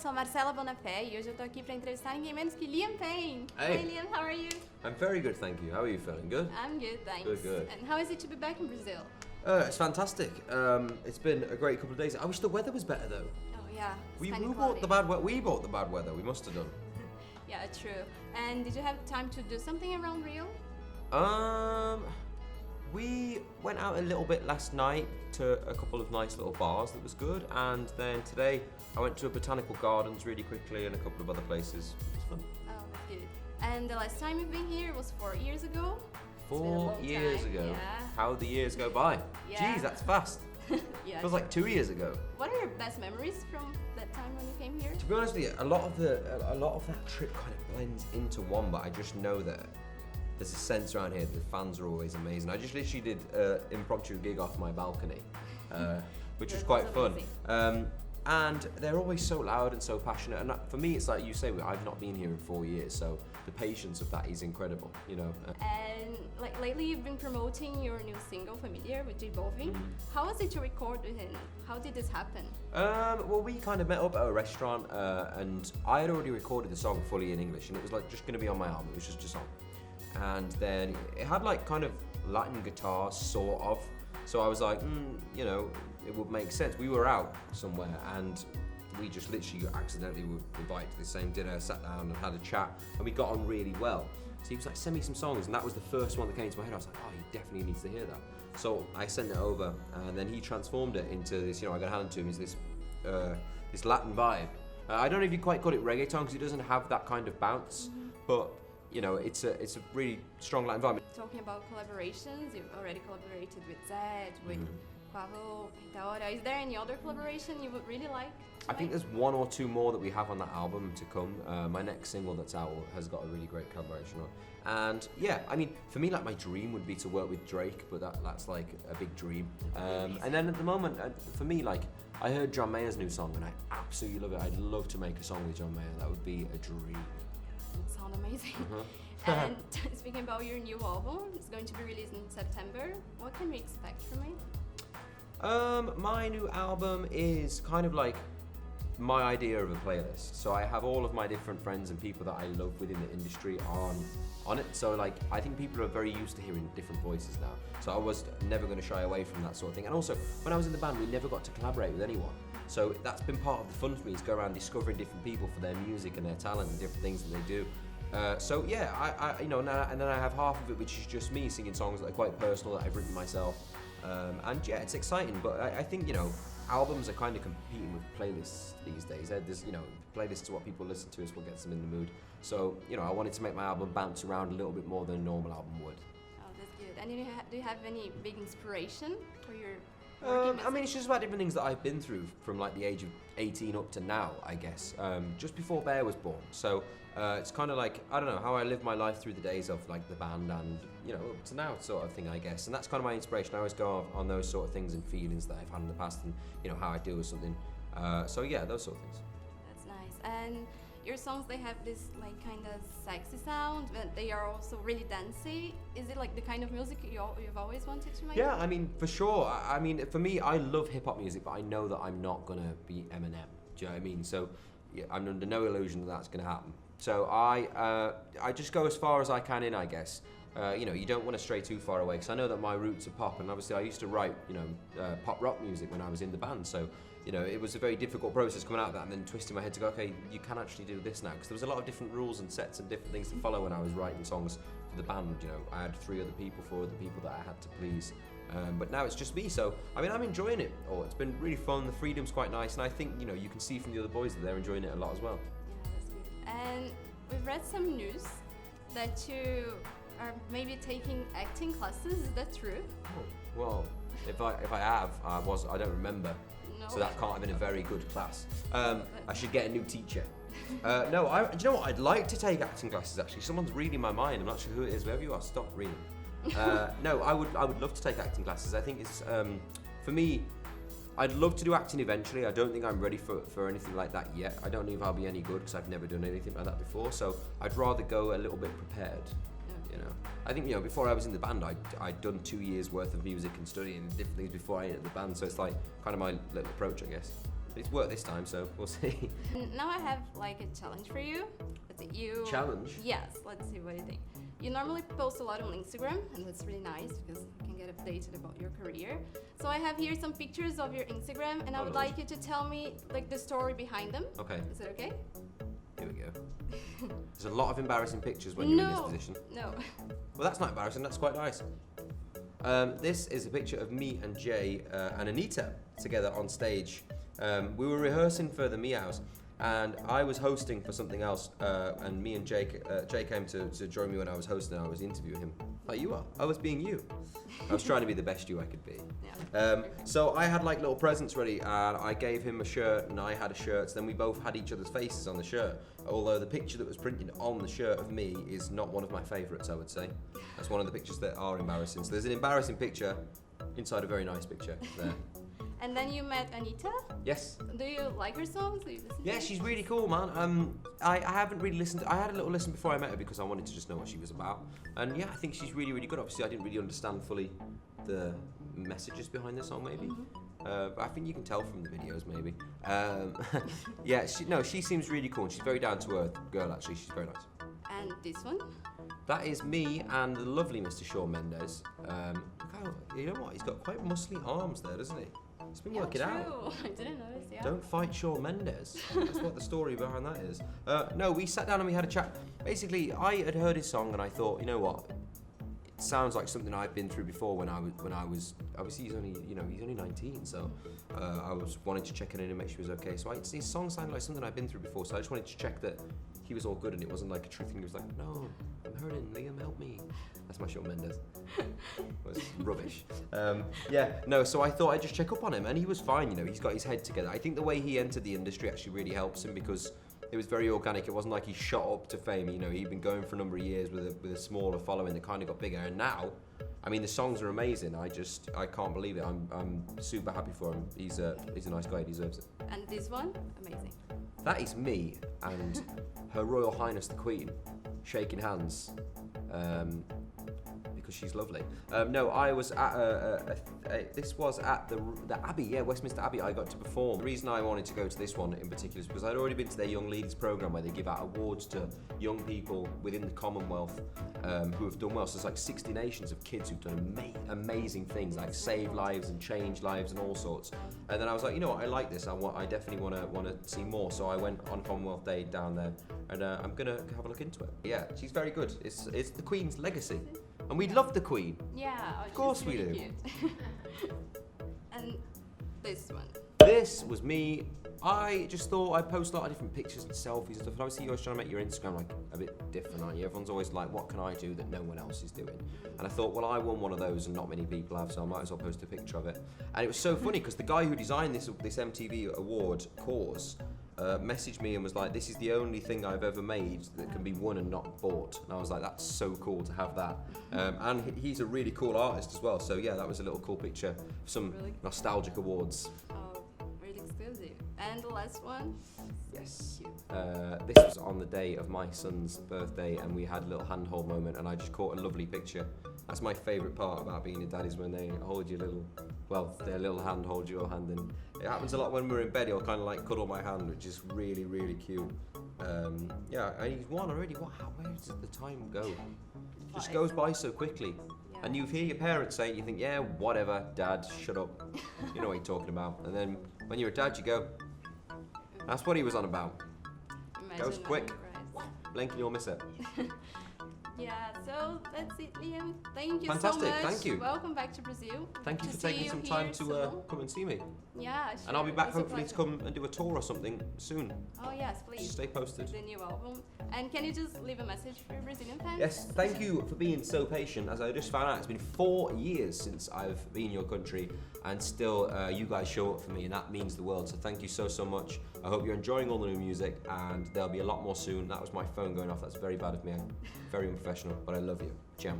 sou a Marcela Bonafé e hoje eu tô aqui para entrevistar ninguém menos que Liam Payne. Hey. Hi Liam, how are you? I'm very good, thank you. How are you feeling? Good? I'm good, thanks. Good. And how is it to be back in Brazil? It's fantastic. It's been a great couple of days. I wish the weather was better though. Oh yeah, it's We kinda bought cloudy. the bad weather. We bought the bad weather. We must have done. Yeah, true. And did you have time to do something around Rio? We went out a little bit last night to a couple of nice little bars that was good, and then today I went to a botanical gardens really quickly and a couple of other places. It was fun. Oh, that's good. And the last time you've been here was 4 years ago? It's been a 4 long years time, ago. Yeah. How the years go by. Yeah. Jeez, that's fast. Yeah. Feels like 2 years ago. What are your best memories from that time when you came here? To be honest with you, a lot of that trip kind of blends into one, but I just know that there's a sense around here that the fans are always amazing. I just literally did an impromptu gig off my balcony, which was That quite was fun. amazing. And they're always so loud and so passionate. And for me, it's like you say, I've not been here in 4 years, so the patience of that is incredible, you know. And like lately you've been promoting your new single, Familiar, with J Balvin. How was it to record with him? How did this happen? Well, we kind of met up at a restaurant, and I had already recorded the song fully in English, and it was like just going to be on my album. It was just a song. And then it had like kind of Latin guitar, sort of. So I was like, you know, it would make sense. We were out somewhere and we just literally accidentally were invited to the same dinner, sat down and had a chat, and we got on really well. So he was like, send me some songs, and that was the first one that came to my head. I was like, oh, he definitely needs to hear that. So I sent it over, and then he transformed it into this, you know, I got handed to him, is this Latin vibe. I don't know if you quite call it reggaeton because it doesn't have that kind of bounce, but you know, it's a really strong Latin vibe. Talking about collaborations, you've already collaborated with Zed, with Quavo, Hitaora. Is there any other collaboration you would really like to I think make? there's 1 or 2 more that we have on that album to come. My next single that's out has got a really great collaboration on. And yeah, I mean, for me, like my dream would be to work with Drake, but that's like a big dream. And then at the moment, for me, like I heard John Mayer's new song and I absolutely love it. I'd love to make a song with John Mayer. That would be a dream. It sounds amazing. And speaking about your new album, it's going to be released in September. What can we expect from it? My new album is kind of like my idea of a playlist. So I have all of my different friends and people that I love within the industry on it. So like, I think people are very used to hearing different voices now. So I was never going to shy away from that sort of thing. And also, when I was in the band, we never got to collaborate with anyone. So that's been part of the fun for me, is go around discovering different people for their music and their talent and different things that they do. So yeah, I you know, and then I have half of it which is just me singing songs that are quite personal that I've written myself. And yeah, it's exciting, but I think, you know, albums are kind of competing with playlists these days. There's, you know, playlists are what people listen to, is what gets them in the mood. So, you know, I wanted to make my album bounce around a little bit more than a normal album would. Oh, that's good. And do you have any big inspiration for your working I mean, message? it's just about different things that I've been through from like the age of 18 up to now, I guess. Just before Bear was born. So it's kind of like, I don't know, how I live my life through the days of like the band and, you know, up to now sort of thing, I guess. And that's kind of my inspiration. I always go on those sort of things and feelings that I've had in the past and, you know, how I deal with something. So yeah, those sort of things. That's nice. And your songs, they have this like kind of sexy sound, but they are also really dancey. Is it like the kind of music you've always wanted to make? Yeah, I mean, for sure. I mean, for me, I love hip-hop music, but I know that I'm not gonna be Eminem. Do you know what I mean? So yeah, I'm under no illusion that that's gonna happen. So I just go as far as I can in, I guess. You know, you don't want to stray too far away, because I know that my roots are pop, and obviously I used to write, you know, pop rock music when I was in the band. So, you know, it was a very difficult process coming out of that, and then twisting my head to go, okay, you can actually do this now, because there was a lot of different rules and sets and different things to follow when I was writing songs for the band. You know, I had 3 other people, 4 other people that I had to please. But now it's just me, so I mean, I'm enjoying it. Oh, it's been really fun. The freedom's quite nice, and I think, you know, you can see from the other boys that they're enjoying it a lot as well. Yeah, that's good. And we've read some news that you are maybe taking acting classes. Is that true? Oh, well, if I have, I don't remember. No. So that can't have been a very good class. I should get a new teacher. No, do you know what? I'd like to take acting classes actually. Someone's reading my mind. I'm not sure who it is. Wherever you are, stop reading. No, I would love to take acting classes. I think it's, for me, I'd love to do acting eventually. I don't think I'm ready for anything like that yet. I don't know if I'll be any good because I've never done anything like that before. So I'd rather go a little bit prepared. You know, I think, you know, before I was in the band, I'd done 2 years worth of music and studying different things before I entered the band. So it's like kind of my little approach, I guess. But It's worked this time, so we'll see. Now I have like a challenge for you. Challenge? Yes, let's see what you think. You normally post a lot on Instagram, and that's really nice because you can get updated about your career. So I have here some pictures of your Instagram, and I would like you to tell me like the story behind them. Okay. Is it okay? Here we go. There's a lot of embarrassing pictures when you're in this position. No. Well, that's not embarrassing. That's quite nice. This is a picture of me and Jay and Anita together on stage. We were rehearsing for the Meows, and I was hosting for something else, and me and Jay came to join me when I was hosting. I was interviewing him, like you are. I was being you. I was trying to be the best you I could be. Yeah. So I had like little presents ready, and I gave him a shirt, and I had a shirt. So then we both had each other's faces on the shirt. Although the picture that was printed on the shirt of me is not one of my favourites, I would say. That's one of the pictures that are embarrassing. So there's an embarrassing picture inside a very nice picture there. And then you met Anita? Yes. Do you like her songs? Do you listen to Yeah, them? she's really cool, man. I haven't really listened. I had a little listen before I met her because I wanted to just know what she was about. And yeah, I think she's really, really good. Obviously, I didn't really understand fully the messages behind the song, maybe. But I think you can tell from the videos, maybe. Yeah, she seems really cool. She's very down to earth girl, actually. She's very nice. And this one? That is me and the lovely Mr. Shawn Mendes. Look how, you know what? He's got quite muscly arms there, doesn't he? He's been working out. True. I didn't notice, yeah. Don't fight Shawn Mendes. That's what the story behind that is. No, we sat down and we had a chat. Basically, I had heard his song and I thought, you know what? It sounds like something I've been through before when I was obviously he's only 19, so I was wanting to check in and make sure he was okay. So his song sounded like something I've been through before, so I just wanted to check that he was all good and it wasn't like a true thing. He was like, no, I'm hurting, Liam, help me. That's my Shawn Mendes. It was rubbish. So I thought I'd just check up on him, and he was fine. He's got his head together. I think the way he entered the industry actually really helps him because it was very organic. It wasn't like he shot up to fame. He'd been going for a number of years with a smaller following that kind of got bigger, and now, I mean, the songs are amazing. I can't believe it. I'm super happy for him. He's a nice guy. He deserves it. And this one, amazing. That is me and Her Royal Highness the Queen shaking hands. Because she's lovely. No, I was at this was at the Abbey, Westminster Abbey. I got to perform. The reason I wanted to go to this one in particular is because I'd already been to their Young Leaders program where they give out awards to young people within the Commonwealth who have done well. So there's like 60 nations of kids who've done amazing things like save lives and change lives and all sorts. And then I was like, you know what, I like this. I definitely want to see more. So I went on Commonwealth Day down there, and I'm gonna have a look into it. Yeah, she's very good. It's the Queen's legacy. And we love the Queen. Yeah, of course we do. Cute. And this one. This was me. I just thought I'd post a lot of different pictures and selfies and stuff. And obviously, you guys trying to make your Instagram like a bit different, aren't you? Everyone's always like, "What can I do that no one else is doing?" And I thought, well, I won one of those, and not many people have, so I might as well post a picture of it. And it was so funny because the guy who designed this MTV award course messaged me and was like, "This is the only thing I've ever made that can be won and not bought." And I was like, "That's so cool to have that." And he's a really cool artist as well. So yeah, that was a little cool picture. Some Really? nostalgic awards. Oh, really exclusive. And the last one? Yes. Cute. This was on the day of my son's birthday, and we had a little handhold moment, and I just caught a lovely picture. That's my favourite part about being a dad, is when they hold your their little hand holds your hand, and it happens a lot when we're in bed. He'll kind of like cuddle my hand, which is really, really cute. And he's one already. Where does the time go? Just 5. goes by so quickly. Yeah. And you hear your parents say it, you think, yeah, whatever, Dad, shut up. You know what you're talking about. And then when you're a dad, you go, that's what he was on about. Imagine Goes I'm quick. surprised. Blink and you'll miss it. Yeah, so that's it, Liam. Thank you Fantastic, so much. thank you. Welcome back to Brazil. Thank you To for see taking you some time here to soon. come and see me. Yeah, sure. And I'll be back It's a hopefully to pleasure. come and do a tour or something soon. Oh yes, please. Stay posted. The new album. And can you just leave a message for your Brazilian fans? Yes, thank you for being so patient. As I just found out, it's been 4 years since I've been in your country, and still you guys show up for me, and that means the world. So thank you so much. I hope you're enjoying all the new music, and there'll be a lot more soon. That was my phone going off. That's very bad of me. I'm very unprofessional, but I love you. Ciao.